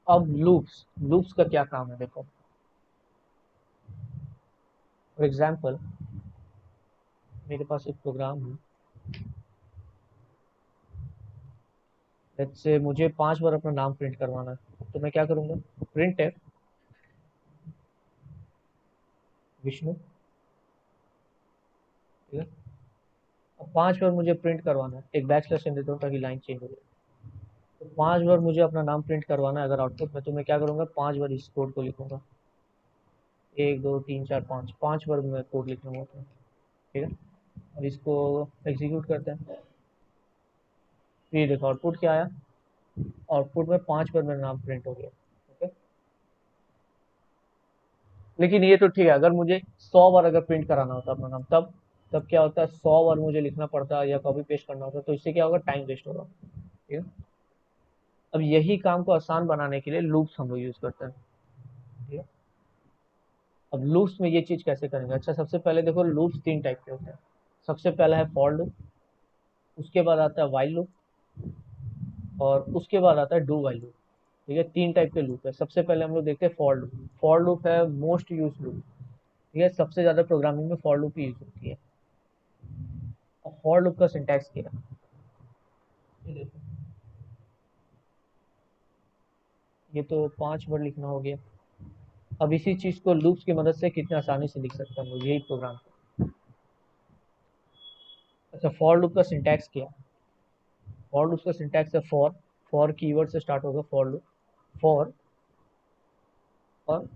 अब loops loops का क्या काम है देखो। फॉर एग्जाम्पल मेरे पास एक प्रोग्राम है, लेट्स से मुझे 5 बार अपना नाम प्रिंट करवाना है, तो मैं क्या करूँगा, प्रिंट है विष्णु, ठीक है। अब 5 बार मुझे प्रिंट करवाना है, एक बैक स्लैश देता हूँ ताकि लाइन चेंज हो जाए। तो 5 बार मुझे अपना नाम प्रिंट करवाना है अगर आउटपुट में, तो मैं क्या करूँगा, 5 बार इस कोड को लिखूंगा, 1 2 3 4 5, 5 बार मैं कोड लिख लूँगा उसमें, ठीक है। और इसको एग्जीक्यूट करते हैं, तो ये देखो आउटपुट क्या आया, आउटपुट में 5 बार मेरा नाम प्रिंट हो गया, ओके। लेकिन ये तो ठीक है, अगर मुझे 100 बार अगर प्रिंट कराना होता अपना नाम, तब तब क्या होता है, 100 बार मुझे लिखना पड़ता या कॉपी पेस्ट करना होता, तो इससे क्या होगा, टाइम वेस्ट होगा, ठीक है। अब यही काम को आसान बनाने के लिए लूप्स हम लोग यूज करते हैं, ठीक है। अब लूप्स में ये चीज कैसे करेंगे, अच्छा सबसे पहले देखो लूप्स 3 टाइप के होते हैं। सबसे पहला है फॉर लूप, उसके बाद आता है वाइल लूप, और उसके बाद आता है डू वाइल लूप, ठीक है। 3 टाइप के लूप है। सबसे पहले हम लोग देखते हैं फॉर लूप। फॉर लूप है मोस्ट यूज लूप, ठीक है, सबसे ज्यादा प्रोग्रामिंग में फॉर लूप ही यूज होती है। अब फॉर लूप का सिंटैक्स क्या है, ये देखो, ये तो 5 वर्ड लिखना हो गया। अब इसी चीज को लूप्स की मदद से कितने आसानी से लिख सकते हैं हम लोग, यही प्रोग्राम। अच्छा फॉर लूप का सिंटैक्स क्या है, फॉर लूप का सिंटैक्स है फॉर, फॉर कीवर्ड से स्टार्ट होगा फॉर लूप, फॉर और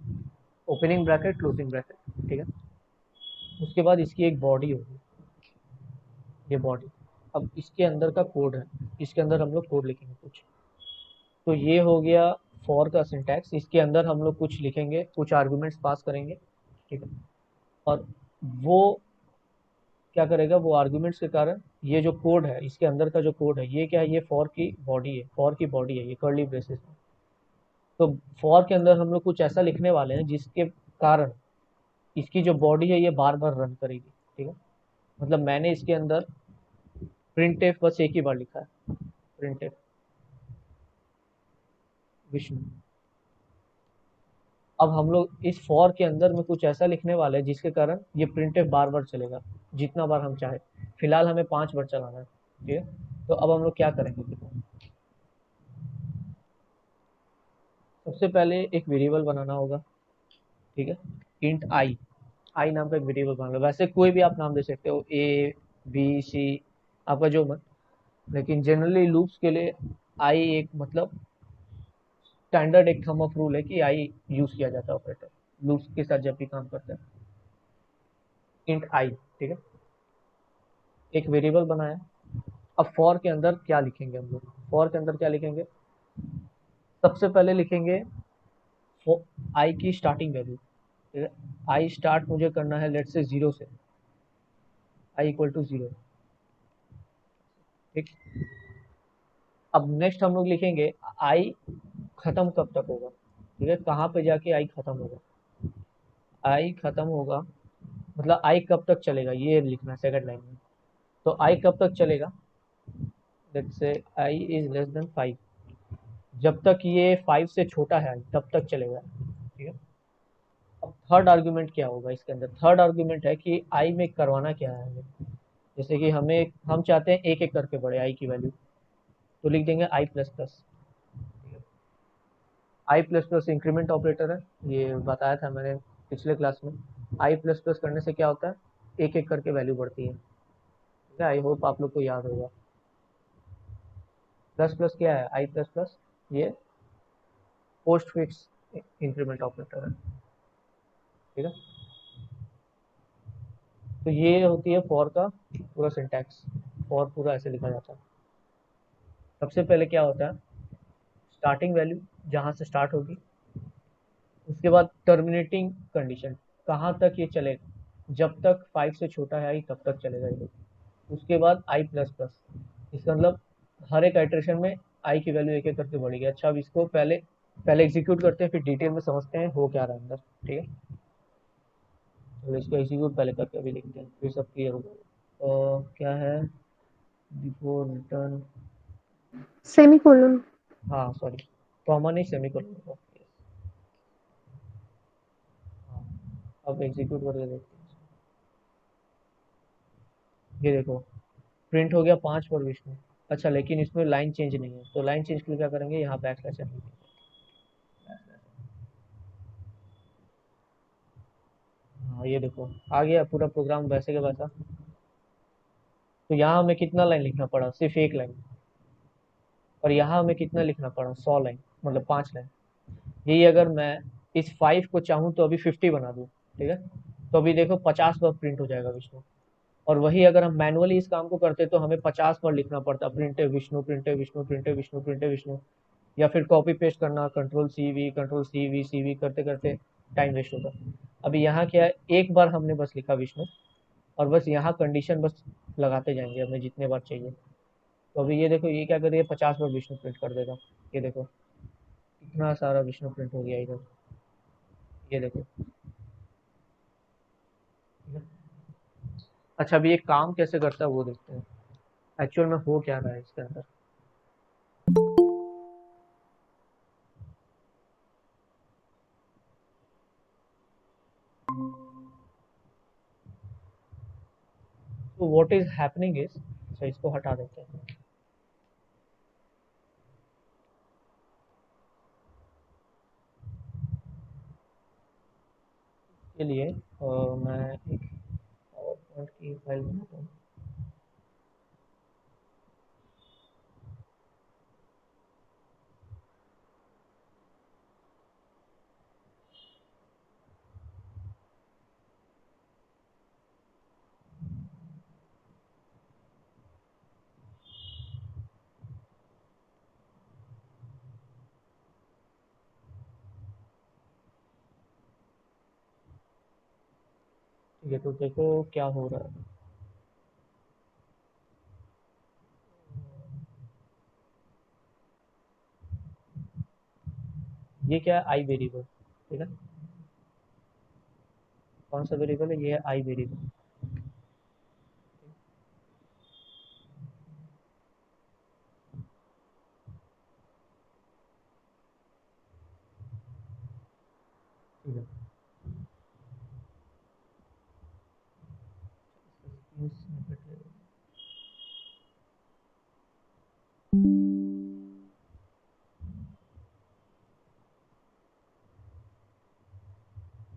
ओपनिंग ब्रैकेट क्लोजिंग ब्रैकेट, ठीक है। उसके बाद इसकी एक बॉडी होगी, ये बॉडी। अब इसके अंदर का कोड है, इसके अंदर हम लोग कोड लिखेंगे कुछ, तो ये हो गया फॉर का सिंटैक्स। इसके अंदर हम लोग कुछ लिखेंगे, कुछ आर्गुमेंट्स पास करेंगे, ठीक है। और वो क्या करेगा, वो आर्गुमेंट्स के कारण ये जो कोड है, इसके अंदर का जो कोड है, ये क्या है, ये फॉर की बॉडी है, फॉर की बॉडी है ये कर्ली ब्रेसेस में। तो फॉर के अंदर हम लोग कुछ ऐसा लिखने वाले हैं जिसके कारण इसकी जो बॉडी है ये बार बार रन करेगी, ठीक है। मतलब मैंने इसके अंदर प्रिंट एफ बस एक ही बार लिखा है, प्रिंट एफ विष्णु। अब हम लोग इस फॉर के अंदर में कुछ ऐसा लिखने वाले हैं जिसके कारण ये प्रिंट एफ बार बार चलेगा, जितना बार हम चाहे। फिलहाल हमें 5 बार चलाना है, ठीक है। तो अब हम लोग क्या करेंगे देखो, सबसे पहले एक वेरिएबल बनाना होगा, ठीक है। इंट आई, आई नाम का एक वेरिएबल बना लो, वैसे कोई भी आप नाम दे सकते हो, ए बी सी, आपका जो मन। लेकिन जनरली लूप्स के लिए आई एक मतलब स्टैंडर्ड एक थंब ऑफ रूल है कि आई यूज किया जाता है ऑपरेटर लूप्स के साथ जब भी काम करते हैं। इंट आई, ठीक है, एक वेरिएबल बनाया। अब फॉर के अंदर क्या लिखेंगे हम लोग, फॉर के अंदर क्या लिखेंगे, सबसे पहले लिखेंगे आई की स्टार्टिंग वैल्यू, ठीक है। आई स्टार्ट मुझे करना है लेट से 0 से, आई इक्वल टू 0, ठीक। अब नेक्स्ट हम लोग लिखेंगे आई खत्म कब तक होगा, ठीक है, कहाँ पे जाके आई खत्म होगा, आई खत्म होगा मतलब आई कब तक चलेगा ये लिखना है सेकंड लाइन में। तो आई कब तक चलेगा, let's say I is less then 5, जब तक ये 5 से छोटा है आई तब तक चलेगा, ठीक है। अब थर्ड आर्ग्यूमेंट क्या होगा इसके अंदर, थर्ड आर्ग्यूमेंट है कि आई में करवाना क्या है हमें। जैसे कि हम चाहते हैं एक एक करके बढ़े आई की वैल्यू, तो लिख देंगे आई प्लस प्लस। आई प्लस प्लस इंक्रीमेंट ऑपरेटर है, ये बताया था मैंने पिछले क्लास में। आई प्लस प्लस करने से क्या होता है, एक एक करके वैल्यू बढ़ती है, ठीक है। आई होप आप लोग को याद होगा। प्लस प्लस क्या है, आई प्लस प्लस ये पोस्ट फिक्स इंक्रीमेंट ऑपरेटर है, ठीक है। तो ये होती है फॉर का पूरा सिंटैक्स, फॉर पूरा ऐसे लिखा जाता है। सबसे पहले क्या होता है, स्टार्टिंग वैल्यू जहाँ से स्टार्ट होगी, उसके बाद टर्मिनेटिंग कंडीशन, कहाँ तक ये चलेगा, जब तक 5 से छोटा है आई तब तक चलेगा ये। उसके बाद आई प्लस प्लस, इसका मतलब हर एक आइटरेशन में आई की वैल्यू एक एक करके बढ़ेगी। अच्छा अब इसको पहले पहले एग्जीक्यूट करते हैं फिर डिटेल में समझते हैं हो क्या रहा है अंदर, ठीक है। तो इसको एग्जीक्यूट पहले करके अभी देखते हैं फिर सब क्लियर होगा। तो क्या है, बिफोर रिटर्न, सेमीकोलन। हाँ सॉरी, कॉमा नहीं सेमीकोलन होगा। हाँ, अब एग्जीक्यूट करके देखते हैं। ये देखो प्रिंट हो गया 5 पर विष्णु। अच्छा लेकिन इसमें लाइन चेंज नहीं है, तो लाइन चेंज के लिए क्या करेंगे, यहाँ बैक स्लैश लिखेंगे। हाँ ये देखो आ गया पूरा प्रोग्राम वैसे के वैसा। तो यहाँ हमें कितना लाइन लिखना पड़ा, सिर्फ एक लाइन। और यहाँ हमें कितना लिखना पड़ा, 100 लाइन, मतलब 5 लाइन। यही अगर मैं इस 5 को चाहूँ तो अभी 50 बना दूँ, ठीक है, तो अभी देखो 50 बार प्रिंट हो जाएगा विष्णु। और वही अगर हम मैनुअली इस काम को करते तो हमें 50 बार लिखना पड़ता, print Vishnu, print Vishnu, print Vishnu, print Vishnu. या फिर कॉपी पेस्ट करना, कंट्रोल सी वी करते करते टाइम वेस्ट होता। अभी यहाँ क्या है, एक बार हमने बस लिखा विष्णु, और बस यहाँ कंडीशन बस लगाते जाएंगे हमें जितने बार चाहिए। तो अभी ये देखो ये क्या करिए, 50 बार विष्णु प्रिंट कर देगा। ये देखो इतना सारा विष्णु प्रिंट हो गया इधर। ये देखो, ठीक है? अच्छा अभी ये काम कैसे करता है वो देखते हैं, एक्चुअल में हो क्या रहा है इसके अंदर। तो व्हाट इज हैपनिंग इज, अच्छा इसको हटा देते हैं। के लिए मैं एक पावर पॉइंट की फाइल बनाता हूँ। ठीक है तो देखो क्या हो रहा है। ये क्या है, आई वेरिएबल, ठीक है। कौन सा वेरिएबल है, ये है आई वेरिएबल। ठीक है, इस snippet ले लो।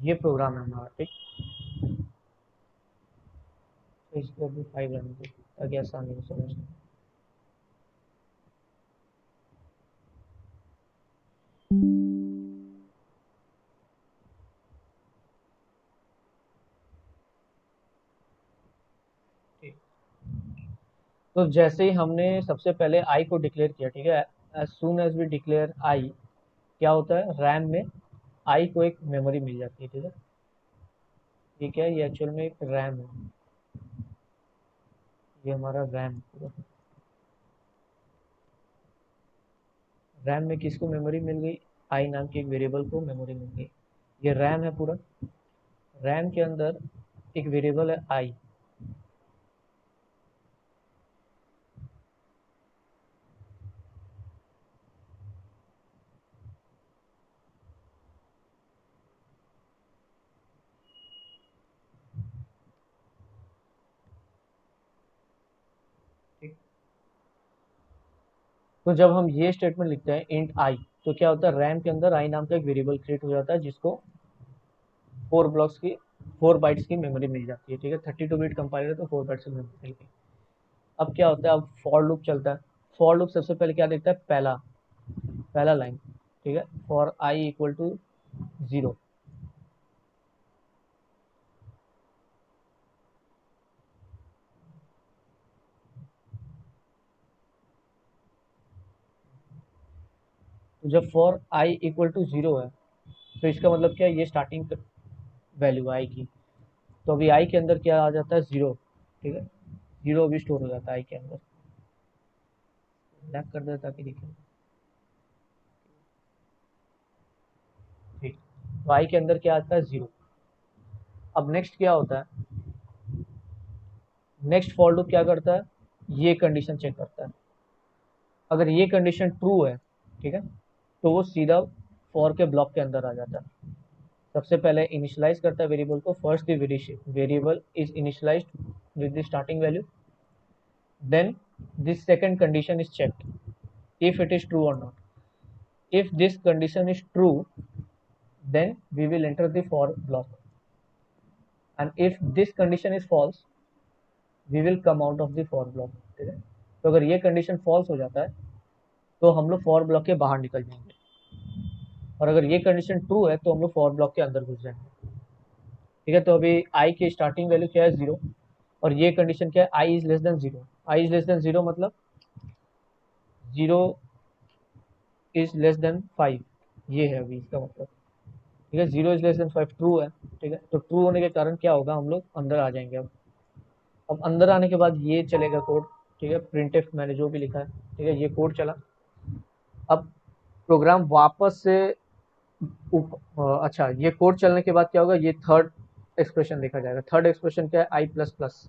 ये प्रोग्राम है हमारा, ठीक। तो इसको अभी 5 रहने दो ताकि आसानी हो समझना। ठीक, तो जैसे ही हमने सबसे पहले आई को डिक्लेयर किया, ठीक है, as soon as we declare I, क्या होता है रैम में आई को एक मेमोरी मिल जाती है, ठीक है। ये क्या है, ये एक्चुअल में एक रैम है, ये हमारा रैम पूरा। रैम में किसको मेमोरी मिल गई, आई नाम की एक वेरिएबल को मेमोरी मिल गई। ये रैम है पूरा, रैम के अंदर एक वेरिएबल है आई। ठीक, तो जब हम ये स्टेटमेंट लिखते हैं इंट आई, तो क्या होता है, रैम के अंदर आई नाम का एक वेरिएबल क्रिएट हो जाता है जिसको 4 बाइट्स की मेमोरी मिल जाती है, ठीक है। 32 बिट कंपाइलर तो 4 बाइट्स की मेमोरी मिल गई। अब क्या होता है, अब फॉर लूप चलता है। फॉर लूप सबसे पहले क्या देखता है, पहला पहला लाइन, ठीक है, फॉर आई इक्वल टू 0। तो जब फॉर आई इक्वल टू 0 है, तो इसका मतलब क्या है, ये स्टार्टिंग वैल्यू आई की। तो अभी आई के अंदर क्या आ जाता है, 0, ठीक है। 0 अभी स्टोर हो जाता है आई के अंदर। ब्लैक कर देता ताकि दिखे। ठीक, तो आई के अंदर क्या आता है, 0। अब नेक्स्ट क्या होता है, नेक्स्ट फॉर लूप क्या करता है, ये कंडीशन चेक करता है। अगर ये कंडीशन ट्रू है, ठीक है, तो वो सीधा फॉर के ब्लॉक के अंदर आ जाता है। सबसे पहले इनिशियलाइज करता है वेरिएबल को। First the variable is initialized with the starting value, then this second condition is checked if it is true or not. If this condition is true, then we will enter the for block, and if this condition is false, we will come out of the for block. ठीक है, तो अगर ये condition false हो जाता है तो हम लोग फॉर ब्लॉक के बाहर निकल जाएंगे, और अगर ये कंडीशन ट्रू है तो हम लोग फॉर ब्लॉक के अंदर घुस जाएंगे। ठीक है, तो अभी आई की स्टार्टिंग वैल्यू क्या है, 0, और ये कंडीशन क्या है, I is less than 0। I is less than 0 मतलब 0 इज लेस देन 5, ये है अभी इसका मतलब। ठीक है, 0 इज लेस देन 5 ट्रू है। ठीक है, तो ट्रू होने के कारण क्या होगा, हम लोग अंदर आ जाएंगे। अब अंदर आने के बाद ये चलेगा कोड। ठीक है, प्रिंट एफ मैंने जो भी लिखा है, ठीक है, ये कोड चला। अब प्रोग्राम वापस से अच्छा, ये कोड चलने के बाद क्या होगा, ये थर्ड एक्सप्रेशन देखा जाएगा। थर्ड एक्सप्रेशन क्या है, आई प्लस प्लस।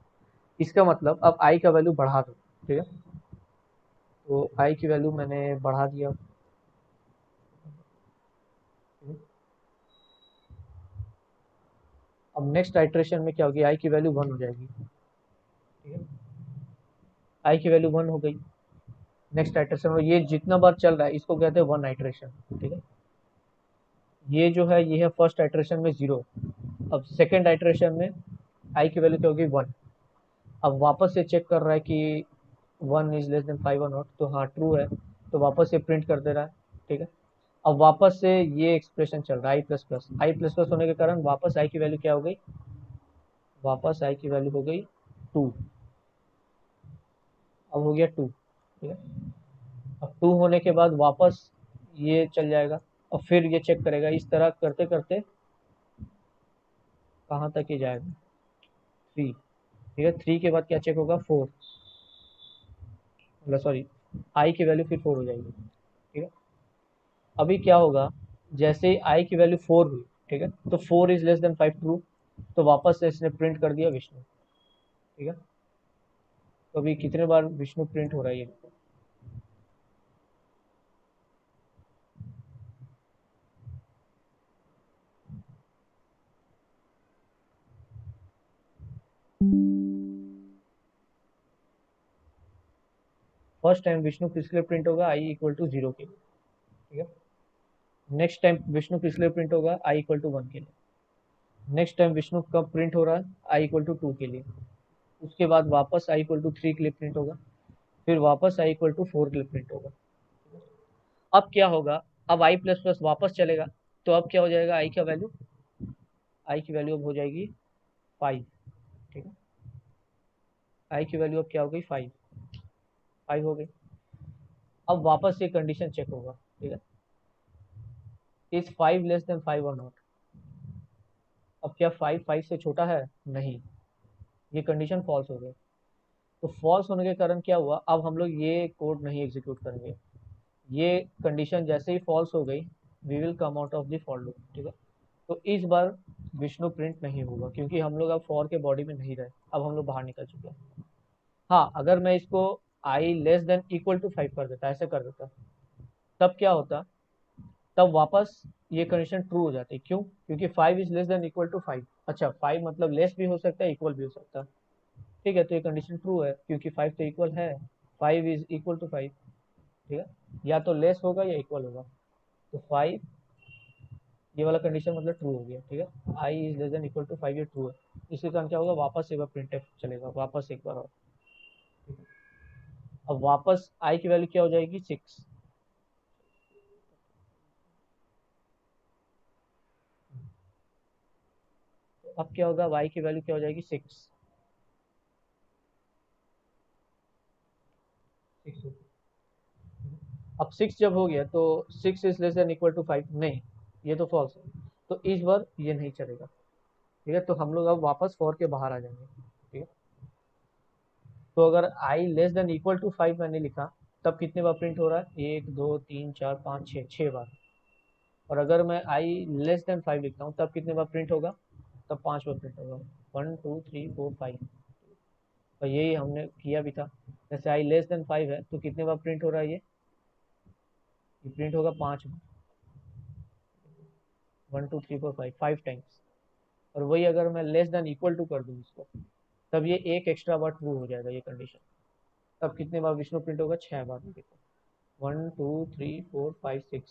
इसका मतलब अब आई का वैल्यू बढ़ा दो। ठीक है, तो आई की वैल्यू मैंने बढ़ा दिया। अब नेक्स्ट आइट्रेशन में क्या होगी, आई की वैल्यू 1 हो जाएगी। ठीक है, आई की वैल्यू 1 हो गई। नेक्स्ट आइट्रेशन में ये जितना बार चल रहा है इसको कहते हैं 1 आइट्रेशन। ठीक है, ये जो है ये है फर्स्ट आइट्रेशन में 0। अब सेकेंड आइट्रेशन में आई की वैल्यू क्या होगी, 1। अब वापस से चेक कर रहा है कि 1 इज लेस देन 5 और नॉट, तो हाँ ट्रू है, तो वापस से प्रिंट कर दे रहा है। ठीक है, अब वापस से ये एक्सप्रेशन चल रहा है आई प्लस प्लस। आई प्लस प्लस होने के कारण वापस आई की वैल्यू क्या हो गई, वापस आई की वैल्यू हो गई 2। अब हो गया 2। ठीक है, अब 2 होने के बाद वापस ये चल जाएगा और फिर ये चेक करेगा। इस तरह करते करते कहाँ तक ये जाएगा, 3। ठीक है, 3 के बाद क्या चेक होगा, 4, मतलब सॉरी, आई की वैल्यू फिर 4 हो जाएगी। ठीक है, अभी क्या होगा, जैसे ही आई की वैल्यू 4 हुई, ठीक है, तो 4 इज लेस देन 5 ट्रू, तो वापस से इसने प्रिंट कर दिया विष्णु। ठीक है, तो अभी कितने बार विष्णु प्रिंट हो रहा है ये, फर्स्ट टाइम विष्णु किस लिए प्रिंट होगा, आई इक्वल टू 0 के लिए। ठीक है, नेक्स्ट टाइम विष्णु किस लिए प्रिंट होगा, आई इक्वल टू 1 के लिए। नेक्स्ट टाइम विष्णु कब प्रिंट हो रहा है, आई इक्वल टू 2 के लिए। उसके बाद वापस आई इक्वल टू 3 के लिए प्रिंट होगा, फिर वापस आई इक्वल टू 4 के लिए प्रिंट होगा। अब क्या होगा, अब आई प्लस प्लस वापस चलेगा, तो अब क्या हो जाएगा, आई का वैल्यू, आई की वैल्यू अब हो जाएगी 5। ठीक है, आई की वैल्यू अब क्या हो गई, 5। 5 हो गई। अब वापस ये कंडीशन चेक होगा। ठीक है, इज 5 लेस देन 5 और नॉट। अब क्या 5 5 से छोटा है, नहीं, ये कंडीशन फॉल्स हो गई। तो फॉल्स होने के कारण क्या हुआ, अब हम लोग ये कोड नहीं एग्जीक्यूट करेंगे। ये कंडीशन जैसे ही फॉल्स हो गई, we will come out of the for loop. ठीक है, तो इस बार विष्णु प्रिंट नहीं होगा, क्योंकि हम लोग अब फॉर के बॉडी में नहीं रहे, अब हम लोग बाहर निकल चुके हैं। हाँ, अगर मैं इसको आई लेस देन इक्वल टू 5 कर देता, ऐसे कर देता, तब क्या होता, तब वापस ये कंडीशन ट्रू हो जाती। क्यों, क्योंकि 5 is less than equal to 5। अच्छा, 5 मतलब लेस भी हो सकता है, इक्वल भी हो सकता है। ठीक है, तो ये कंडीशन ट्रू है क्योंकि 5 तो इक्वल है, 5 इज इक्वल टू 5। ठीक है, या तो लेस होगा या इक्वल होगा, तो 5, ये वाला कंडीशन मतलब ट्रू हो गया। ठीक है, I is less than equal to 5, ये ट्रू है। इसके कारण क्या होगा, वापस एक बार प्रिंट चलेगा, वापस एक बार और। अब वापस आई की वैल्यू क्या हो जाएगी, 6। अब क्या होगा, वाई की वैल्यू क्या हो जाएगी, 6। 6। अब 6 जब हो गया तो 6 is less than equal to 5, नहीं, ये तो फॉल्स है, तो इस बार ये नहीं चलेगा। ठीक है, तो हम लोग अब वापस 4 के बाहर आ जाएंगे। ठीक है, तो अगर आई लेस देन इक्वल टू 5 मैंने लिखा, तब कितने बार प्रिंट हो रहा है, 1 2 3 4 5 6, 6 बार। और अगर मैं आई लेस देन 5 लिखता हूँ तब कितने बार प्रिंट होगा, तब 5 बार प्रिंट होगा, 1 2 3 4 5। और यही हमने किया भी था। जैसे आई लेस देन 5 है तो कितने बार प्रिंट हो रहा है, ये प्रिंट होगा 5 बार, 1 2 3 4 5, 5 टाइम्स। और वही अगर मैं लेस देन इक्वल टू कर दूँ इसको, तब ये एक एक्स्ट्रा बार ट्रू हो जाएगा ये कंडीशन। तब कितने बार विष्णु प्रिंट होगा? 6 बार। देखो 1 2 3 4 5 6,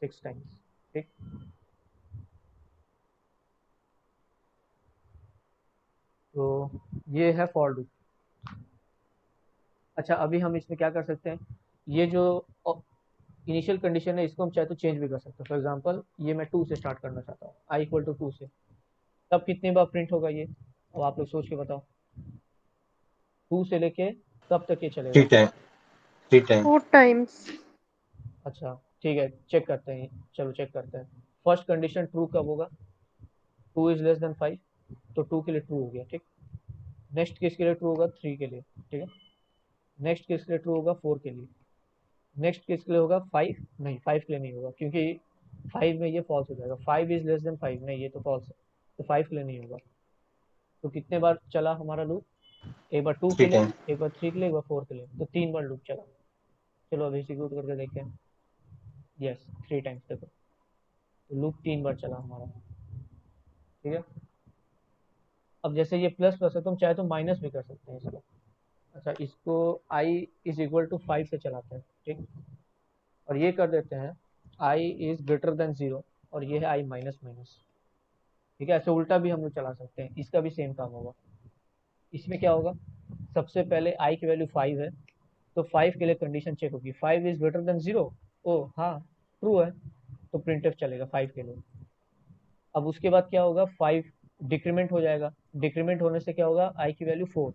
6 टाइम्स। ठीक, तो ये है फॉर लूप। अच्छा, अभी हम इसमें क्या कर सकते हैं, ये जो इनिशियल कंडीशन है इसको हम चाहे तो चेंज भी कर सकते हैं। फॉर एग्जांपल ये मैं 2 से स्टार्ट करना चाहता हूँ, आई इक्वल टू 2 से, तब कितनी बार प्रिंट होगा ये? अब आप लोग सोच के बताओ, 2 से लेके कब तक ये थ्री चलेगा? Time, three time. 4 टाइम्स। अच्छा ठीक है, चेक करते हैं, चलो चेक करते हैं। फर्स्ट कंडीशन ट्रू कब होगा? 2 इज लेस देन 5, तो 2 के लिए ट्रू हो गया। ठीक, नेक्स्ट किसके लिए ट्रू होगा? 3 के लिए। ठीक है, नेक्स्ट किसके लिए ट्रू होगा? 4 के लिए। नेक्स्ट किसके लिए होगा? 5 नहीं, 5 के लिए नहीं होगा, क्योंकि 5 में ये फॉल्स हो जाएगा। 5 इज लेस देन 5 नहीं, ये तो फॉल्स है, तो 5 के लिए नहीं होगा। तो कितने बार चला हमारा लूप? एक बार 2 के थ्री लिए, टाइम। एक बार 3 के लिए, एक बार 4 के लिए, तो 3 बार लूप चला। चलो अभी एग्जीक्यूट करके देखते हैं। Yes, 3 times. देखो तो लूप 3 बार चला हमारा। ठीक है, अब जैसे ये प्लस प्लस है तो हम चाहे तो माइनस भी कर सकते हैं इसको। अच्छा, इसको i इज इक्वल टू 5 से चलाते हैं। ठीक, और ये कर देते हैं i इज ग्रेटर देन 0, और ये है i माइनस माइनस। ठीक है, ऐसे उल्टा भी हम लोग चला सकते हैं, इसका भी सेम काम होगा। इसमें क्या होगा, सबसे पहले i की वैल्यू 5 है, तो 5 के लिए कंडीशन चेक होगी, 5 इज ग्रेटर देन 0। ओ हाँ, ट्रू है, तो प्रिंटफ चलेगा 5 के लिए। अब उसके बाद क्या होगा, 5 डिक्रीमेंट हो जाएगा। डिक्रीमेंट होने से क्या होगा, i की वैल्यू 4,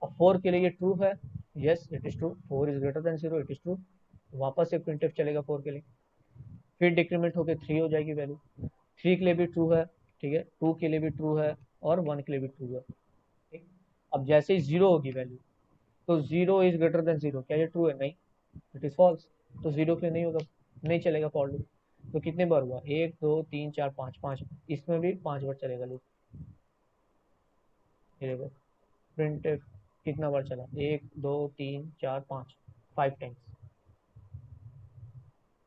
और 4 के लिए ये ट्रू है। Yes it is true, 4 is greater than 0, it is true. वापस से प्रिंटफ चलेगा 4 के लिए। फिर डिक्रीमेंट होकर 3 हो जाएगी वैल्यू, 3 के लिए भी ट्रू है। ठीक है, 2 के लिए भी ट्रू है, और 1 के लिए भी ट्रू है। ठीक, अब जैसे ही 0 होगी वैल्यू, तो 0 इज ग्रेटर देन 0, क्या ये ट्रू है? नहीं, इट इज फॉल्स। तो 0 के लिए नहीं होगा, नहीं चलेगा फॉर लूप। तो कितने बार हुआ? 1 2 3 4 5, 5। इसमें भी 5 बार चलेगा लूप। ये देखो प्रिंट कितना बार चला, 1 2 3 4 5, 5 टाइम्स।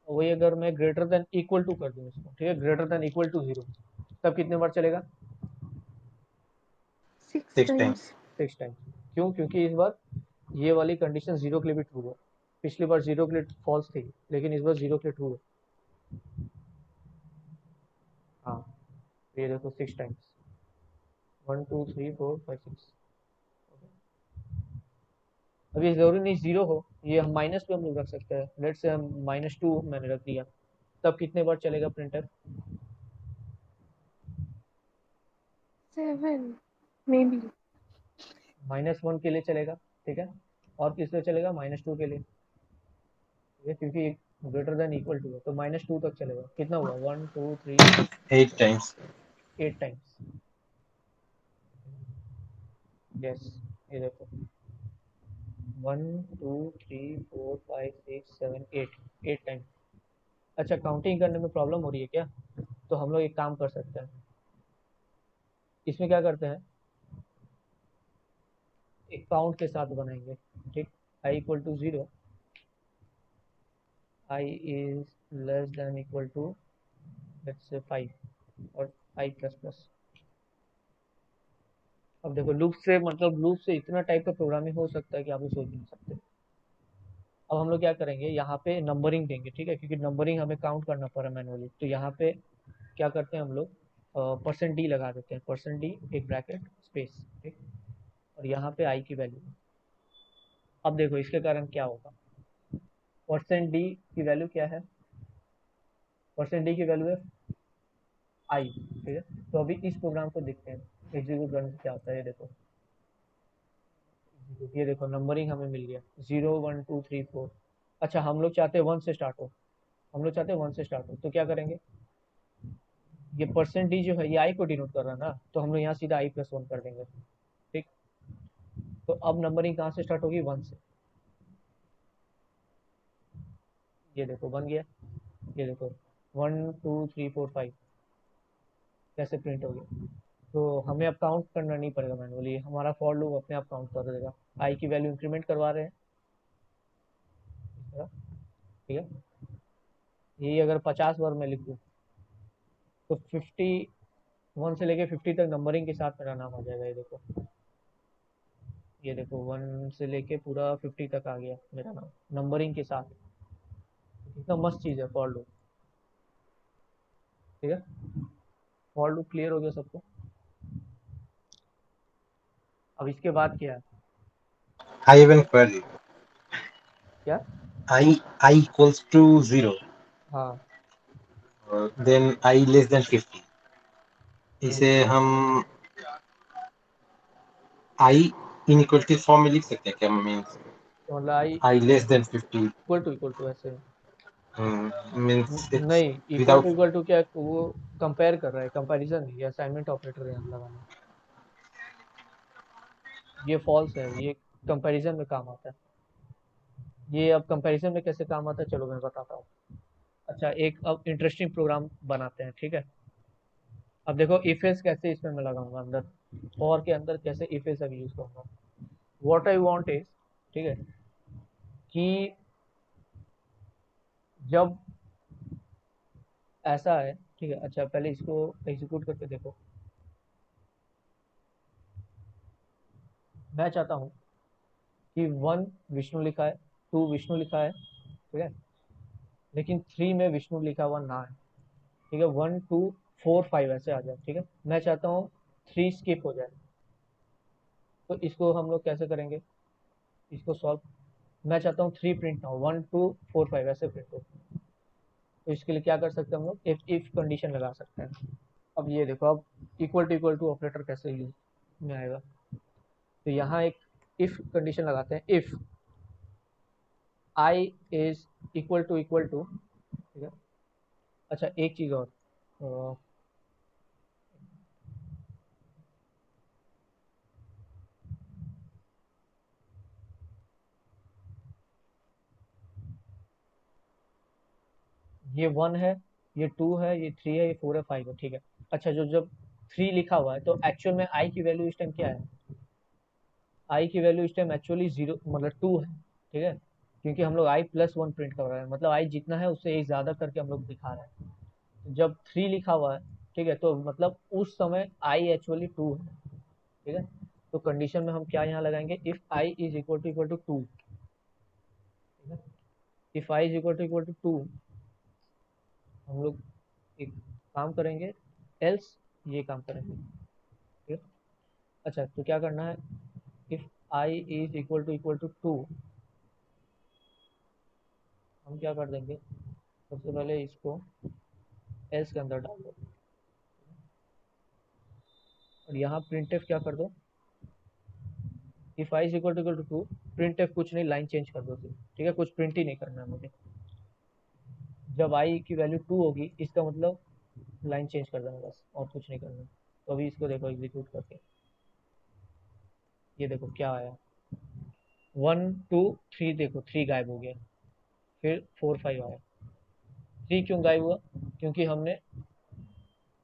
वही अगर मैं ग्रेटर देन इक्वल टू कर दूं इसको, ठीक है, ग्रेटर देन इक्वल टू 0, तब कितने बार चलेगा? 6 सिक्स टाइम। टाइम्स। 6 टाइम्स। क्यों? क्योंकि इस बार ये वाली कंडीशन 0 के लिए भी ट्रू है। पिछली बार 0 के लिए फॉल्स थी, लेकिन इस बार 0 के लिए ट्रू है। हाँ, तो ये देखो 6 टाइम्स, 1 2 3 4 5 6। अब ये जरूरी नहीं 0 हो, ये हम माइनस भी हम लोग रख सकते हैं। लेट से हम -2 मैंने रख दिया, तब कितने बार चलेगा प्रिंटर? 7 may be. -1 के लिए चलेगा। ठीक है, और किस लिए चलेगा? -2 के लिए। ठीक है, क्योंकि ग्रेटर देन इक्वल टू है, तो -2 तक चलेगा। कितना हुआ? 1 2 3 8 टाइम्स। 8 टाइम्स। यस, ये देखो 1 2 3 4 5 6 7 8, 8 टाइम्स। अच्छा, काउंटिंग करने में प्रॉब्लम हो रही है क्या? तो हम लोग एक काम कर सकते हैं, इसमें क्या करते हैं, एक काउंट के साथ बनाएंगे। ठीक, i equal to 0, i is less than equal to let's say 5, और i प्लस प्लस। अब देखो लूप से मतलब लूप से इतना टाइप का प्रोग्रामिंग हो सकता है कि आप लोग सोच नहीं सकते। अब हम लोग क्या करेंगे, यहाँ पे नंबरिंग देंगे। ठीक है, क्योंकि नंबरिंग हमें काउंट करना पड़ा मैनुअली, तो यहाँ पे क्या करते हैं हम लोग, %d लगा देते हैं, %d एक ब्रैकेट स्पेस। ठीक, और यहाँ पे i की वैल्यू। अब देखो इसके कारण क्या होगा, %d की वैल्यू क्या है? %d की वैल्यू है i। ठीक है, तो अभी इस प्रोग्राम को देखते हैं, एग्जीक्यूट करने से क्या होता है। ये देखो नंबरिंग हमें मिल गया 0 1 2 3 4। अच्छा, हम लोग चाहते हैं 1 से स्टार्ट हो, हम लोग चाहते हैं 1 से स्टार्ट हो, तो क्या करेंगे, ये % जो है ये i को डिनोट कर रहा है ना, तो हम लोग यहाँ सीधा i+1 कर देंगे। ठीक, तो अब नंबरिंग कहाँ से स्टार्ट होगी? 1 से। ये देखो बन गया, ये देखो 1 2 3 4 5 कैसे प्रिंट हो गया। तो हमें अब काउंट करना नहीं पड़ेगा मैनुअली, हमारा फॉर लूप अपने आप काउंट कर देगा। i की वैल्यू इंक्रीमेंट करवा रहे हैं इस तरह। ठीक है, यही अगर 50 बार मैं लिखूँ तो 51 से लेके 50 तक नंबरिंग के साथ मेरा नाम आ जाएगा। ये देखो 1 से लेके पूरा 50 तक आ गया मेरा नाम नंबरिंग के साथ। कितना मस्त चीज़ है फॉर लूप। ठीक है, फॉर लूप क्लियर हो गया सबको। अब इसके बाद क्या है? I have an query. क्या? I equals to 0. हाँ, Then I less than 50. ये इसे हम I inequality फॉर्म में लिख सकते हैं क्या? मीन्स तो मतलब i I less than 50 equal to ऐसे। means it's नहीं, without. इक्वल टू क्या है? वो कंपेयर कर रहा है, कंपैरिजन नहीं, ये असाइनमेंट ऑपरेटर यहाँ लगाना। ये फॉल्स है, ये कंपैरिजन में काम आता है। ये अब कंपैरिजन में कैसे काम आता है चलो मैं बताता हूँ। अच्छा, एक अब इंटरेस्टिंग प्रोग्राम बनाते हैं, ठीक है। अब देखो इफ एल्स कैसे इसमें मैं लगाऊंगा अंदर, फॉर के अंदर कैसे इफ एल्स अभी यूज करूंगा। व्हाट आई वांट इज, ठीक है, कि जब ऐसा है, ठीक है। अच्छा पहले इसको एग्जीक्यूट करके देखो। मैं चाहता हूँ कि 1 विष्णु लिखा है, 2 विष्णु लिखा है, ठीक है, लेकिन 3 में विष्णु लिखा हुआ ना है। ठीक है, 1 2 4 5 ऐसे आ जाए। ठीक है, मैं चाहता हूँ 3 स्किप हो जाए। तो इसको हम लोग कैसे करेंगे, इसको सॉल्व। मैं चाहता हूँ 3 प्रिंट ना हो, 1 2 4 5 ऐसे प्रिंट हो। तो इसके लिए क्या कर सकते हैं हम लोग, इफ कंडीशन लगा सकते हैं। अब ये देखो, अब इक्वल टू ऑपरेटर कैसे यूज में आएगा। तो यहाँ एक इफ कंडीशन लगाते हैं, if i is equal to, ठीक है। अच्छा एक चीज और, अ, ये 1 है, ये 2 है, ये 3 है, ये 4 है, 5 है, ठीक है। अच्छा जो जब 3 लिखा हुआ है तो एक्चुअल में आई की वैल्यू इस टाइम क्या है? आई की वैल्यू इस टाइम एक्चुअली 0 मतलब 2 है, ठीक है। क्योंकि हम लोग i+1 प्रिंट कर रहे हैं, मतलब आई जितना है उससे एक ज़्यादा करके हम लोग दिखा रहे हैं। तो जब 3 लिखा हुआ है, ठीक है, तो मतलब उस समय आई एक्चुअली 2 है, ठीक है। तो कंडीशन में हम क्या यहाँ लगाएंगे, if i is equal to 2, ठीक है। If i is equal to 2 हम लोग एक काम करेंगे, एल्स ये काम करेंगे, ठीक है। अच्छा तो क्या करना है, if i is equal to 2 हम क्या कर देंगे, सबसे पहले इसको एल्स के अंदर डाल दो और यहाँ प्रिंट एफ क्या कर दो, if i is equal to 2 print f कुछ नहीं, लाइन चेंज कर दो सिर्फ, ठीक है, कुछ प्रिंट ही नहीं करना है मुझे। जब आई की वैल्यू 2 होगी इसका मतलब लाइन चेंज कर देना बस, और कुछ नहीं करना। तो अभी इसको देखो एग्जीक्यूट करके, ये देखो क्या आया, 1 2 3, देखो 3 गायब हो गया, फिर 4 5 आया। 3 क्यों गायब हुआ, क्योंकि हमने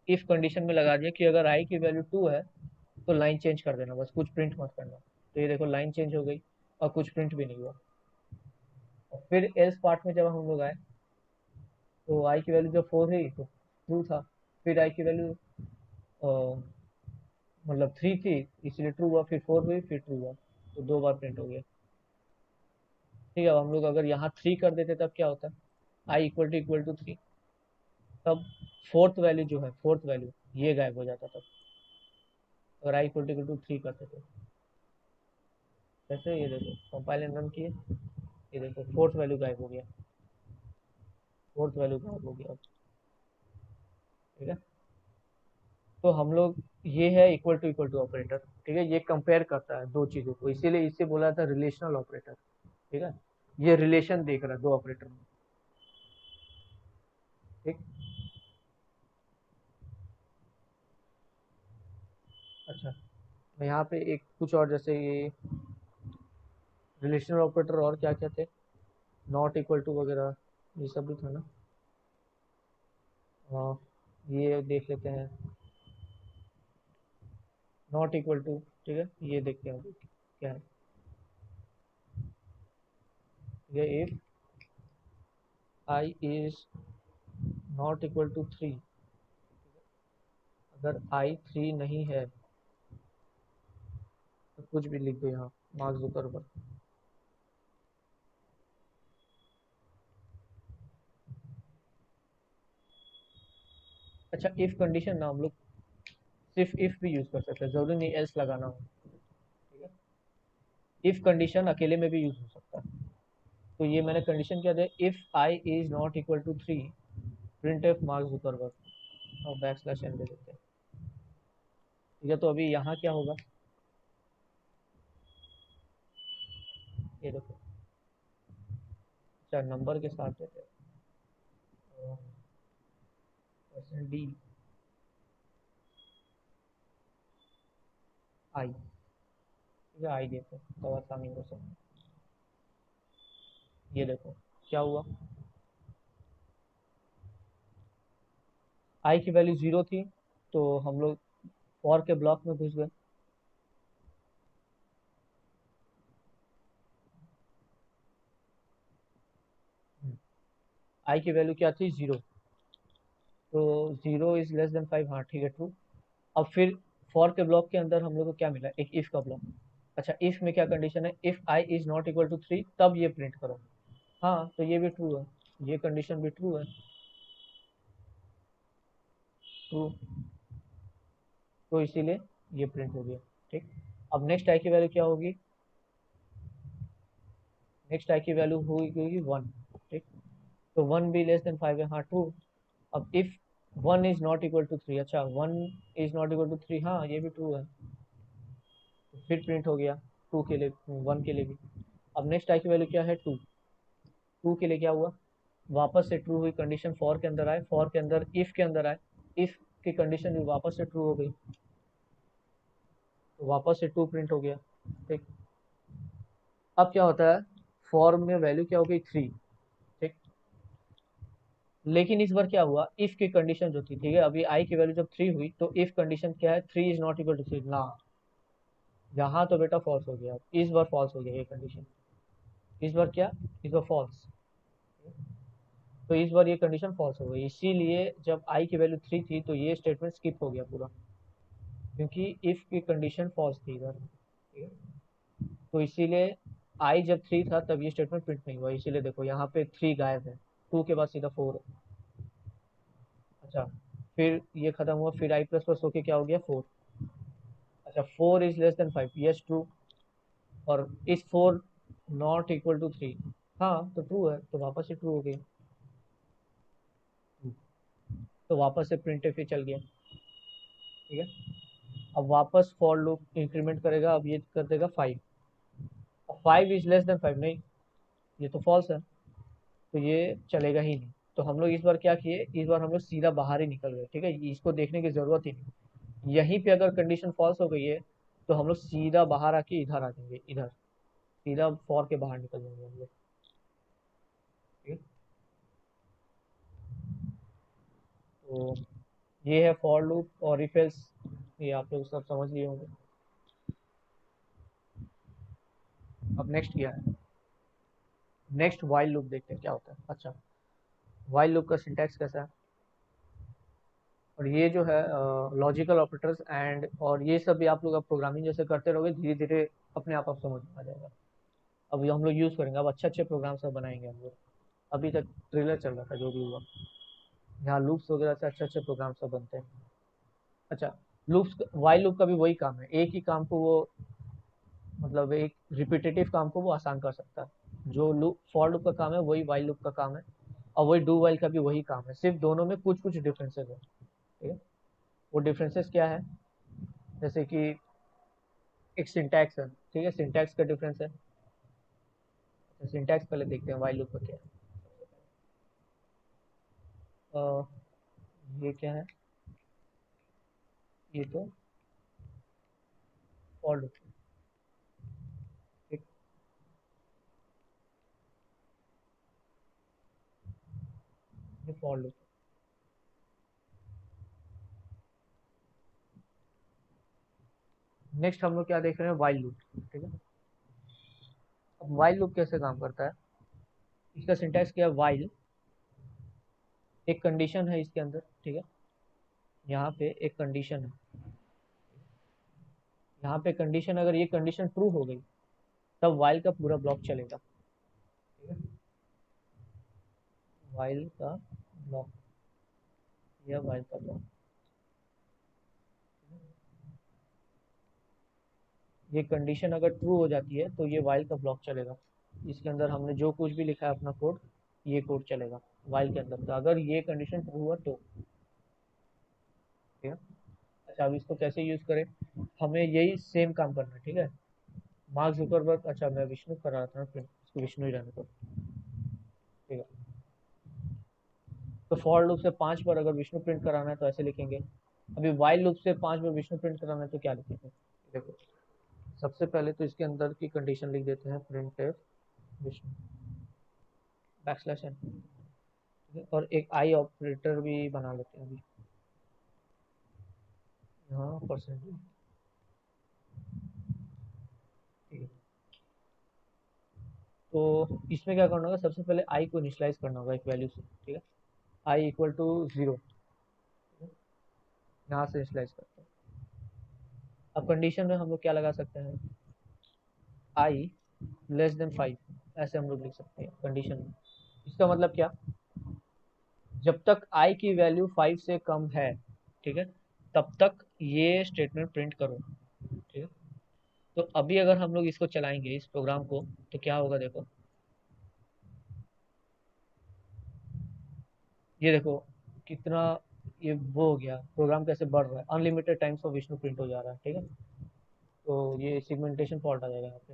इफ कंडीशन में लगा दिया कि अगर आई की वैल्यू 2 है तो लाइन चेंज कर देना बस, कुछ प्रिंट मत करना। तो ये देखो लाइन चेंज हो गई और कुछ प्रिंट भी नहीं हुआ। और फिर एल्स पार्ट में जब हम लोग आए तो आई की वैल्यू जब 4 है तो ट्रू था, फिर आई की वैल्यू मतलब 3 थी इसलिए ट्रू हुआ, फिर 4 हुई फिर ट्रू हुआ, तो 2 बार प्रिंट हो गया। ठीक है, अब हम लोग अगर यहाँ 3 कर देते तब क्या होता, आई इक्वल टू 3, तब फोर्थ वैल्यू जो है, फोर्थ वैल्यू ये गायब हो जाता, तब अगर आई इक्वल टू 3 करते थे। जैसे ये देखो कंपाइल एंड रन किए, ये देखो फोर्थ वैल्यू गायब हो गया, फोर्थ वैल्यू गायब हो गया, ठीक है। तो हम लोग, ये है इक्वल टू ऑपरेटर, ठीक है, ये कंपेयर करता है दो चीजों को, इसीलिए इससे बोला था रिलेशनल ऑपरेटर, ठीक है। ये रिलेशन देख रहा है दो ऑपरेटर में, ठीक। अच्छा मैं यहाँ पे एक कुछ और, जैसे ये रिलेशनल ऑपरेटर और क्या क्या थे, नॉट इक्वल टू वगैरह, ये सब भी था ना। हाँ, ये देख लेते हैं, नॉट इक्वल टू, ठीक है, ये देखते हैं क्या है। ये if i is not equal to 3, अगर आई 3 नहीं है तो कुछ भी लिख दो यहाँ, मार्क जुकरबर्ग। अच्छा, इफ कंडीशन ना हम लोग सिर्फ इफ भी यूज कर सकते हैं, जरूरी नहीं एल्स लगाना हो, ठीक है। इफ कंडीशन अकेले में भी यूज हो सकता है। तो ये मैंने कंडीशन क्या दिया, if i is not equal to 3 print f mark Zuckerberg, और बैक स्लैश एन दे देते हैं, ठीक है। तो अभी यहाँ क्या होगा, ये देखो, अच्छा नंबर के साथ देते हैं, परसेंट डी आई, ठीक है, आई देते हैं तो आसानी हो सकती। ये देखो क्या हुआ, आई की वैल्यू 0 थी, तो हम लोग फॉर के ब्लॉक में घुस गए। आई की वैल्यू क्या थी, 0, तो 0 इज लेस देन 5, हाँ ठीक है, ट्रू। अब फिर फॉर के ब्लॉक के अंदर हम लोग को क्या मिला, एक इफ का ब्लॉक। अच्छा, इफ में क्या कंडीशन है, if i is not equal to 3 तब ये प्रिंट करो, हाँ तो ये भी ट्रू है, ये कंडीशन भी ट्रू है, ट्रू, तो इसीलिए ये प्रिंट हो गया, ठीक। अब नेक्स्ट आई की वैल्यू क्या होगी, नेक्स्ट आई की वैल्यू होगी 1, ठीक। तो 1 भी लेस देन 5 है, हाँ ट्रू। अब if 1 is not equal to 3, अच्छा 1 इज नॉट इक्वल टू 3, हाँ ये भी ट्रू है, तो फिर प्रिंट हो गया 2 के लिए, 1 के लिए भी। अब नेक्स्ट आई की वैल्यू क्या है, 2, 2 के लिए क्या हुआ, वापस से ट्रू हुई कंडीशन, फॉर के अंदर आए, फॉर के अंदर इफ के अंदर आए, इफ की कंडीशन भी वापस से ट्रू हो गई, तो वापस से 2 प्रिंट हो गया, ठीक। अब क्या होता है, फॉर में वैल्यू क्या हो गई, 3, ठीक। लेकिन इस बार क्या हुआ, इफ की कंडीशन जो थी, ठीक है, अभी आई की वैल्यू जब 3 हुई तो इफ कंडीशन क्या है, 3 इज नॉट इक्वल टू 3 ना, यहाँ तो बेटा फॉल्स हो गया, इस बार फॉल्स हो गया ये कंडीशन, इस बार क्या, इस बार फॉल्स, तो इस बार ये कंडीशन फॉल्स हो गई, इसीलिए जब आई की वैल्यू 3 थी तो ये स्टेटमेंट स्किप हो गया पूरा, क्योंकि इफ की कंडीशन फॉल्स थी इधर, ठीक है। तो इसीलिए आई जब 3 था तब ये स्टेटमेंट प्रिंट नहीं हुआ, इसीलिए देखो यहाँ पे 3 गायब है, 2 के बाद सीधा 4 है। अच्छा, फिर ये खत्म हुआ, फिर आई प्लस प्लस होके क्या हो गया, 4। अच्छा, 4 is less then 5, yes true, और इस 4 नॉट इक्वल टू 3, हाँ तो ट्रू है, तो वापस से ट्रू हो गई, तो वापस से प्रिंट पे चल गया, ठीक है। अब वापस फॉर लूप इंक्रीमेंट करेगा, अब ये कर देगा 5, अब 5 इज लेस देन 5 नहीं, ये तो फॉल्स है, तो ये चलेगा ही नहीं। तो हम लोग इस बार क्या किए, इस बार हम लोग सीधा बाहर ही निकल गए, ठीक है, इसको देखने की जरूरत ही नहीं, यहीं पे अगर कंडीशन फॉल्स हो गई है तो हम लोग सीधा बाहर आके इधर आ जाएंगे, इधर सीधा फॉर के बाहर निकल जाएंगे हम लोग, ठीक है। तो ये है फॉर लूप और इफ एल्स, ये आप लोग सब समझ लिए होंगे। अब नेक्स्ट क्या है, नेक्स्ट वाइल लूप देखते हैं क्या होता है। अच्छा, वाइल लूप का सिंटैक्स कैसा है, और ये जो है लॉजिकल ऑपरेटर्स एंड और ये सब भी आप लोग अब प्रोग्रामिंग जैसे करते रहोगे, धीरे धीरे अपने आप समझ में आ जाएगा। अब ये हम लोग यूज़ करेंगे, अब अच्छे अच्छे प्रोग्राम सब बनाएंगे हम लोग, अभी तक ट्रेलर चल रहा था जो भी हुआ, यहाँ लूप्स वगैरह से अच्छे अच्छे प्रोग्राम सब बनते हैं। अच्छा, लूप्स, वाइल लूप का भी वही काम है, एक ही काम को वो, मतलब एक रिपीटेटिव काम को वो आसान कर सकता है, जो लूप फॉर लूप का काम है वही वाइल लूप का काम है, और वही डू वाइल का भी वही काम है, सिर्फ दोनों में कुछ कुछ डिफरेंसेस है, ठीक है। वो डिफरेंसेस क्या है, जैसे कि एक सिंटैक्स है, ठीक है, सिंटैक्स का डिफरेंस है। तो सिंटैक्स पहले देखते हैं वाइल लूप का क्या है। अ, ये क्या है, ये तो फॉर लूप, ठीक, ये फॉर लूप। नेक्स्ट हम लोग क्या देख रहे हैं, वाइल लूप, ठीक है। अब वाइल लूप कैसे काम करता है, इसका सिंटैक्स क्या है, वाइल एक कंडीशन है इसके अंदर, ठीक है, यहाँ पे एक कंडीशन है, यहाँ पे कंडीशन, अगर ये कंडीशन ट्रू हो गई तब वाइल का पूरा ब्लॉक चलेगा, ठीक है, वाइल का ब्लॉक या वाइल का ब्लॉक, ये कंडीशन अगर ट्रू हो जाती है तो ये वाइल का ब्लॉक चलेगा। इसके अंदर हमने जो कुछ भी लिखा है अपना कोड, ये कोड चलेगा वाइल के अंदर, तो अगर ये कंडीशन ट्रू हुआ तो, ठीक है। अच्छा, अब इसको कैसे यूज करें, हमें यही सेम काम करना है, ठीक है। मार्क जुकरबर्ग, अच्छा मैं विष्णु कर रहा था, फिर इसको विष्णु ही रहने दो, ठीक है। तो फॉर लूप से 5 बार अगर विष्णु प्रिंट कराना है तो ऐसे लिखेंगे। अभी वाइल लूप से 5 बार विष्णु प्रिंट कराना है तो क्या लिखेंगे, देखो। सबसे पहले तो इसके अंदर की कंडीशन लिख देते हैं, print f Vishnu backslash n, और एक आई ऑपरेटर भी बना लेते हैं अभी, यहाँ परसेंटेज, ठीक है। तो इसमें क्या करना होगा, सबसे पहले आई को इनिशलाइज करना होगा एक वैल्यू से, ठीक है, आई इक्वल टू 0, यहाँ से इनिशलाइज करते हैं। अब कंडीशन में हम लोग क्या लगा सकते हैं, आई लेस देन 5, ऐसे हम लोग लिख सकते हैं कंडीशन में। इसका मतलब क्या, जब तक आई की वैल्यू 5 से कम है, ठीक है, तब तक ये स्टेटमेंट प्रिंट करो, ठीक है। तो अभी अगर हम लोग इसको चलाएंगे इस प्रोग्राम को, तो क्या होगा देखो, ये देखो कितना, ये वो हो गया, प्रोग्राम कैसे बढ़ रहा है, unlimited times of Vishnu print हो जा रहा है, ठीक है। तो ये सिगमेंटेशन फॉल्ट आ जाएगा यहाँ पे।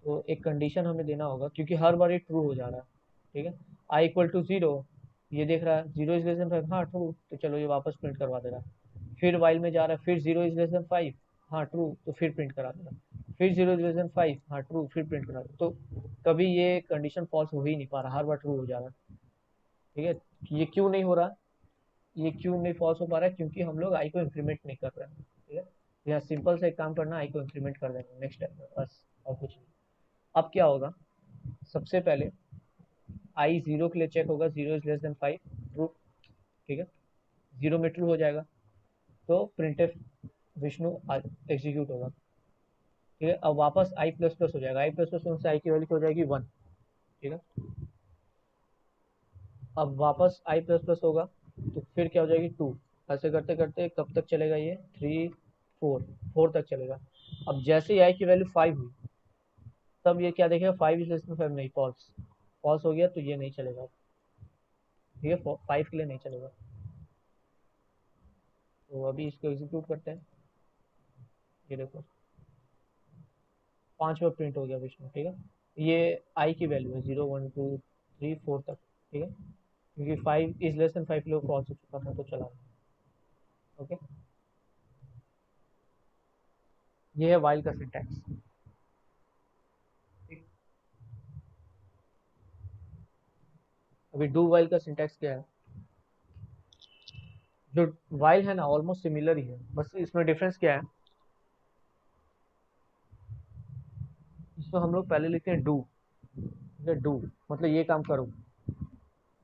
तो एक कंडीशन हमें देना होगा, क्योंकि हर बार ये ट्रू हो जा रहा है, ठीक है। आई इक्वल टू 0, ये देख रहा है 0 इज लेस देन 5, हाँ ट्रू, तो चलो ये वापस प्रिंट करवा दे रहा है। फिर वाइल में जा रहा है, फिर 0 इज लेस देन 5, हाँ ट्रू, तो फिर प्रिंट करा दे रहा है। फिर 0 इज लेस देन 5, हाँ ट्रू, फिर प्रिंट करा दे, तो कभी ये कंडीशन फॉल्स हो ही नहीं पा रहा, हर बार ट्रू हो जा रहा है, ठीक है। ये क्यों नहीं हो रहा, ये क्यों नहीं फॉल्स हो पा रहा है, क्योंकि हम लोग आई को इंक्रीमेंट नहीं कर रहे हैं, ठीक है। यहाँ सिंपल से एक काम करना, आई को इंक्रीमेंट कर देंगे नेक्स्ट टाइम में, बस, और कुछ नहीं। अब क्या होगा, सबसे पहले आई 0 के लिए चेक होगा, 0 इज लेस देन 5, ट्रू, ठीक है, 0 में ट्रू हो जाएगा, तो प्रिंटफ विष्णु एग्जीक्यूट होगा, ठीक है। अब वापस आई प्लस प्लस हो जाएगा, आई प्लस प्लस से आई की वैल्यू हो जाएगी 1, ठीक है। अब वापस आई प्लस प्लस होगा, तो फिर क्या हो जाएगी 2, ऐसे करते करते कब तक चलेगा ये, 3, 4, 4 तक चलेगा। अब जैसे ही आई की वैल्यू 5 हुई, तब ये क्या देखेगा, 5 इज लेस देन 5, नहीं, फॉल्स, फॉल्स हो गया, तो ये नहीं चलेगा, ठीक है, 5 के लिए नहीं चलेगा। तो अभी इसको एग्जीक्यूट करते हैं, ये देखो 5 बार प्रिंट हो गया विष्णु, ठीक है। ये आई की वैल्यू है 0, 1, 2, 3, 4 तक, ठीक है, क्योंकि 5 इज लेस देन 5 लोग फॉल्स हो चुका था, तो चला, ओके। ये है वाइल का सिंटैक्स। अभी डू वाइल का सिंटैक्स क्या है, जो वाइल है ना ऑलमोस्ट सिमिलर ही है, बस इसमें डिफरेंस क्या है, इसमें हम लोग पहले लिखते हैं डू, ठीक है, डू मतलब ये काम करो,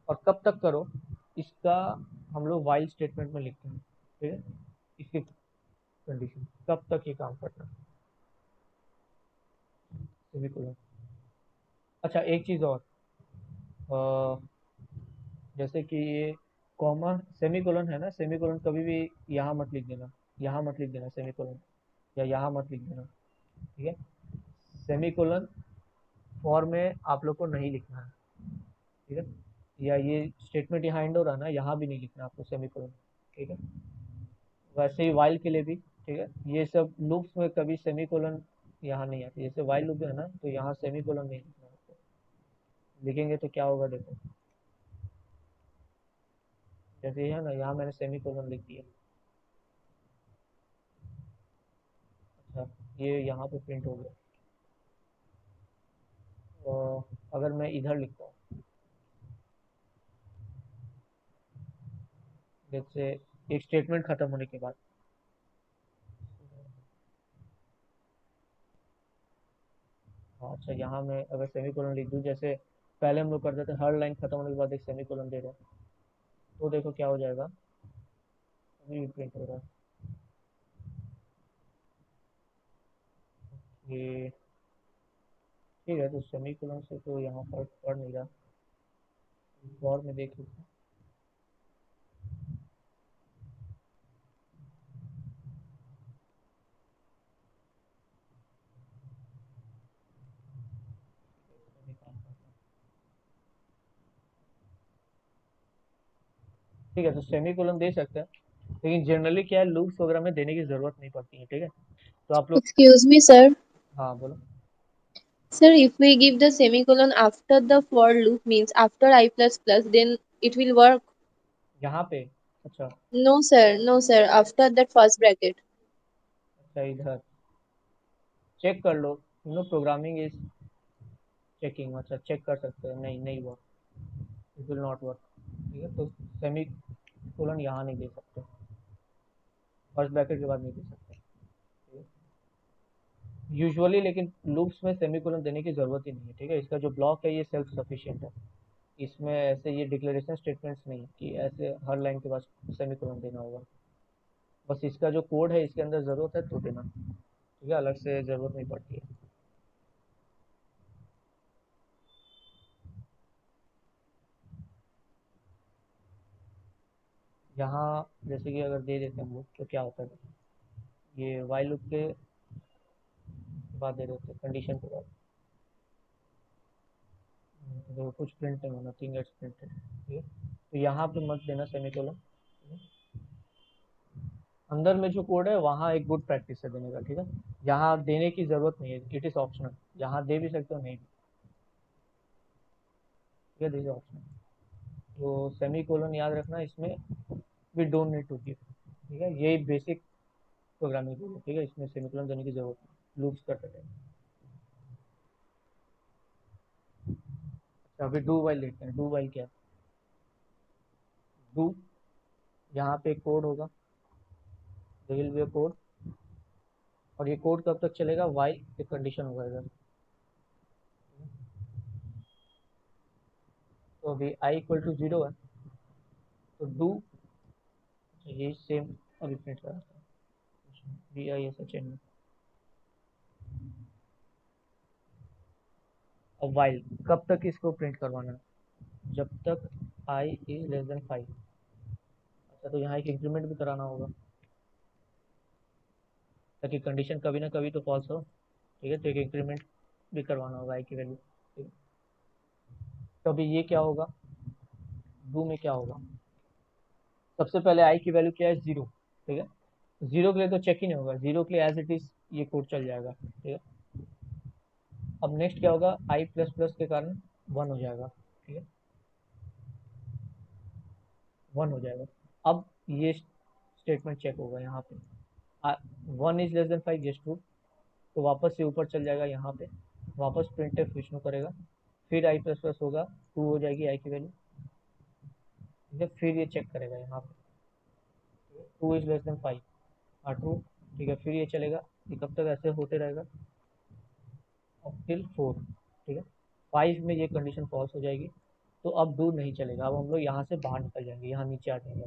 और कब तक करो, इसका हम लोग वाइल स्टेटमेंट में लिखते हैं, ठीक है, इसकी कंडीशन कब तक ये काम करना, सेमीकोलन। अच्छा एक चीज़ और, अ, जैसे कि ये कॉमा सेमीकोलन है ना, सेमीकोलन कभी भी यहाँ मत लिख देना, यहाँ मत लिख देना सेमीकोलन, या यहाँ मत लिख देना, ठीक है। सेमीकोलन फॉर में आप लोग को नहीं लिखना है, ठीक है, या ये स्टेटमेंट यहाँ एंड हो रहा है ना, यहाँ भी नहीं लिखना आपको सेमीकोलन, ठीक है। वैसे ही वाइल के लिए भी, ठीक है, ये सब लूप्स में कभी सेमीकोलन यहाँ नहीं आती, जैसे वाइल लूप है ना, तो यहाँ सेमीकोलन नहीं लिखना आपको, लिखेंगे तो क्या होगा देखो, जैसे ये है ना, यहाँ मैंने सेमीकोलन लिख दिया, अच्छा ये यहाँ पे प्रिंट हो गया, और अगर मैं इधर लिखता हूँ, जैसे एक स्टेटमेंट खत्म होने के बाद, हाँ अच्छा यहाँ मैं अगर सेमीकोलन लिख दूँ, जैसे पहले हम लोग करते थे, हर लाइन खत्म होने के बाद एक सेमीकोलन दे रहे हैं, तो देखो क्या हो जाएगा, अभी प्रिंट हो रहा है ये। ठीक है, तो सेमीकोलन से तो यहाँ फर्क पड़ नहीं रहा, और में देख लेते हैं। इसमें भी काम करता है। ठीक है, तो सेमीकोलन दे सकते हैं, लेकिन जनरली क्या है, लूप्स वगैरह में देने की जरूरत नहीं पड़ती है। ठीक है, तो आप लोग। Excuse me, sir. हाँ बोलो। Sir, if we give the semicolon after the for loop means after I plus plus, then it will work. यहाँ पे? अच्छा। No, sir. No, sir. After that first bracket. अच्छा, इधर चेक कर लो, programming is checking. अच्छा, check कर सकते हैं, नहीं नहीं work, it will not work. ठीक है, तो सेमी कोलन यहाँ नहीं दे सकते, फर्स्ट ब्रैकेट के बाद नहीं दे सकते यूजुअली, लेकिन लूप्स में सेमीकोलन देने की ज़रूरत ही नहीं है। ठीक है, इसका जो ब्लॉक है ये सेल्फ सफिशिएंट है, इसमें ऐसे ये डिक्लेरेशन स्टेटमेंट्स नहीं है कि ऐसे हर लाइन के बाद सेमीकोलन देना होगा। बस इसका जो कोड है इसके अंदर ज़रूरत है तो देना। ठीक है, अलग से ज़रूरत नहीं पड़ती है। यहाँ जैसे कि अगर दे देते हैं हम लोग तो क्या होता है, ये वाइल लूप के बाद दे देते हैं, कंडीशन के बाद। तो कुछ प्रिंट नहीं होना, नथिंग गेट्स प्रिंटेड। ठीक है, तो यहाँ पे मत देना सेमीकोलन। अंदर में जो कोड है वहाँ एक गुड प्रैक्टिस है देने का। ठीक है, यहाँ देने की ज़रूरत नहीं है, इट इज़ ऑप्शनल। यहाँ दे भी सकते हो, नहीं भी। ठीक है, दिस इज ऑप्शनल। तो सेमी कोलन याद रखना इसमें, we don't need to give. ठीक है, यही बेसिक प्रोग्रामिंग रूल है। ठीक है, इसमें सेमी कोलन देने की ज़रूरत नहीं लूप्स करते टाइम। अच्छा, अभी डू वाइल देखते हैं। डू वाइल क्या है? डू, यहाँ पे एक कोड होगा, there will be a code, और ये कोड कब तक चलेगा, वाइल एक कंडीशन होगा इधर। तो अभी आई इक्वल टू 0 है, तो डू, ये सेम अभी प्रिंट करा था, V I S H N में। और वाइल कब तक इसको प्रिंट करवाना है, जब तक आई इज लेस देन 5। अच्छा, तो यहाँ एक इंक्रीमेंट भी कराना होगा, ताकि कंडीशन कभी ना कभी तो फॉल्स हो। ठीक है, तो एक इंक्रीमेंट भी करवाना होगा आई की वैल्यू। ठीक है, तो अभी ये क्या होगा, डू में क्या होगा, सबसे पहले आई की वैल्यू क्या है, 0। ठीक है, 0 के लिए तो चेक ही नहीं होगा, 0 के लिए एज इट इज ये कोड चल जाएगा। ठीक है, अब नेक्स्ट क्या होगा, आई प्लस प्लस के कारण 1 हो जाएगा। ठीक है, 1 हो जाएगा। अब ये स्टेटमेंट चेक होगा यहाँ पे, 1 is less then 5, yes true, तो वापस से ऊपर चल जाएगा, यहाँ पे वापस प्रिंट विष्णु करेगा, फिर आई प्लस प्लस होगा, 2 हो जाएगी आई की वैल्यू। ठीक है, फिर ये चेक करेगा यहाँ पे, 2 इज लेस देन 5, हाँ ट्रू। ठीक है, फिर ये चलेगा, ये कब तक ऐसे होते रहेगा, अब टिल 4। ठीक है, 5 में ये कंडीशन फॉल्स हो जाएगी, तो अब डू नहीं चलेगा, अब हम लोग यहाँ से बाहर निकल जाएंगे, यहाँ नीचे आ जाएंगे।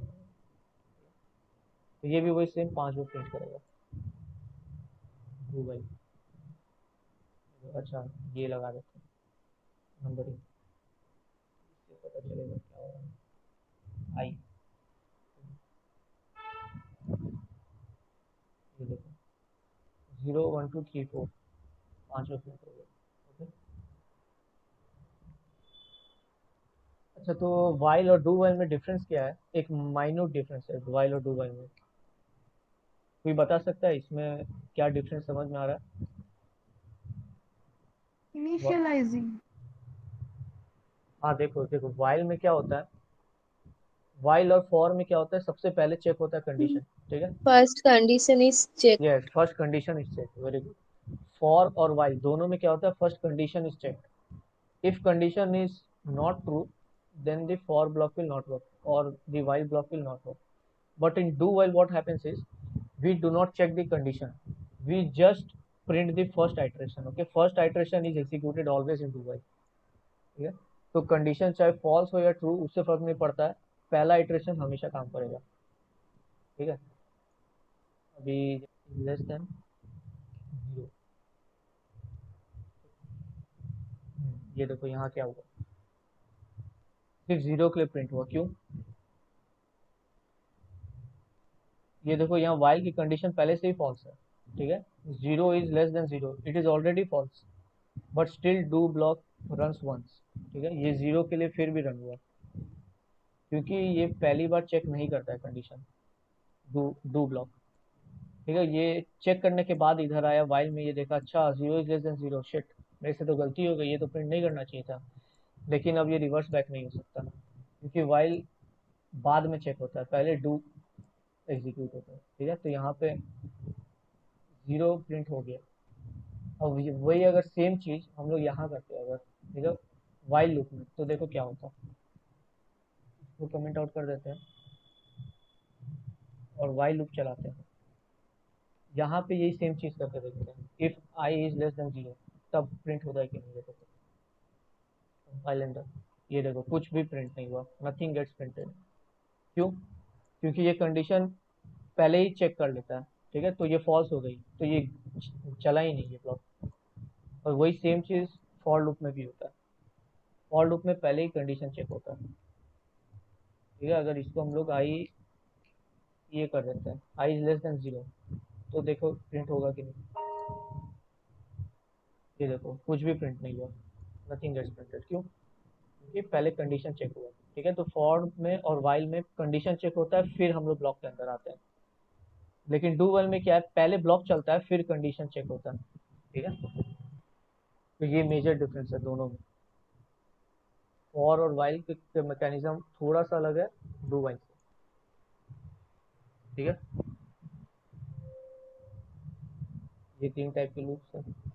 तो ये भी वही सेम 5 वो प्रिंट करेगा, डू भाई। अच्छा, ये लगा देते हैं नंबरिंग, इससे पता चलेगा क्या हो रहा है। आई, ये देखो, 0 1 2 3 4, 5 प्रिंट हो गया। ओके, अच्छा, तो वाइल और डू वाइल में डिफरेंस क्या है, एक माइन्यूट डिफरेंस है वाइल और डू वाइल में। कोई बता सकता है इसमें क्या डिफरेंस समझ में आ रहा है? इनिशियलाइजिंग। हाँ, देखो देखो, वाइल में क्या होता है, वाइल और फॉर में क्या होता है, सबसे पहले चेक होता है कंडीशन। ठीक है, First condition is check. Yes, first condition is check, very good. For और वाइल दोनों में क्या होता है, first condition is check, if condition is not true, then the for block will not work or the while block will not work. But in do while what happens is, we do not check the condition, we just print the first iteration। okay, first iteration is executed always in do while। ठीक है, तो condition चाहे false हो या true उससे फर्क नहीं पड़ता है, पहला इटरेशन हमेशा काम करेगा, ठीक है। अभी लेस देन 0, ये देखो यहाँ क्या हुआ, सिर्फ 0 के लिए प्रिंट हुआ, क्यों? ये देखो यहाँ वाइल की कंडीशन पहले से ही फॉल्स है, ठीक है। 0 is less than 0, it is already false, but still do block runs once, ठीक है। ये 0 के लिए फिर भी रन हुआ, क्योंकि ये पहली बार चेक नहीं करता है कंडीशन, डू ब्लॉक, ठीक है। ये चेक करने के बाद इधर आया वाइल में, ये देखा अच्छा 0 इज लेस देन 0, शिट मेरे से तो गलती हो गई, ये तो प्रिंट नहीं करना चाहिए था। लेकिन अब ये रिवर्स बैक नहीं हो सकता, क्योंकि वाइल बाद में चेक होता है, पहले डू एग्जीक्यूट होता है, ठीक है। तो यहाँ पे 0 प्रिंट हो गया। अब वही अगर सेम चीज़ हम लोग यहाँ करते हैं अगर, ठीक है, वाइल लूप में, तो देखो क्या होता है। इसको कमेंट आउट कर देते हैं और वाइल लूप चलाते हैं। यहाँ पे यही सेम चीज़ करके देखते हैं, if I is less than 0 तब प्रिंट होता है कि नहीं, देखो फाइल एंटर, ये देखो कुछ भी प्रिंट नहीं हुआ, नथिंग गेट्स प्रिंटेड। क्यों? क्योंकि ये कंडीशन पहले ही चेक कर लेता है, ठीक है। तो ये फॉल्स हो गई, तो ये चला ही नहीं ये ब्लॉक। और वही सेम चीज़ फॉर लूप में भी होता है, फॉर लूप में पहले ही कंडीशन चेक होता है, ठीक है। अगर इसको हम लोग आई ये कर देते हैं, आई इज लेस देन 0, तो देखो प्रिंट होगा कि नहीं, ये देखो कुछ भी प्रिंट नहीं हुआ, नथिंग गेट्स प्रिंटेड। क्यों? क्योंकि पहले कंडीशन चेक हुआ, ठीक है। तो फॉर में और वाइल में कंडीशन चेक होता है, फिर हम लोग ब्लॉक के अंदर आते हैं। लेकिन डू वाइल में क्या है, पहले ब्लॉक चलता है फिर कंडीशन चेक होता है, ठीक है। तो ये मेजर डिफरेंस है दोनों में, फॉर और वाइल के मैकेनिज्म थोड़ा सा अलग है डू वाइल से, ठीक है। ये 3 टाइप के लूप्स हैं।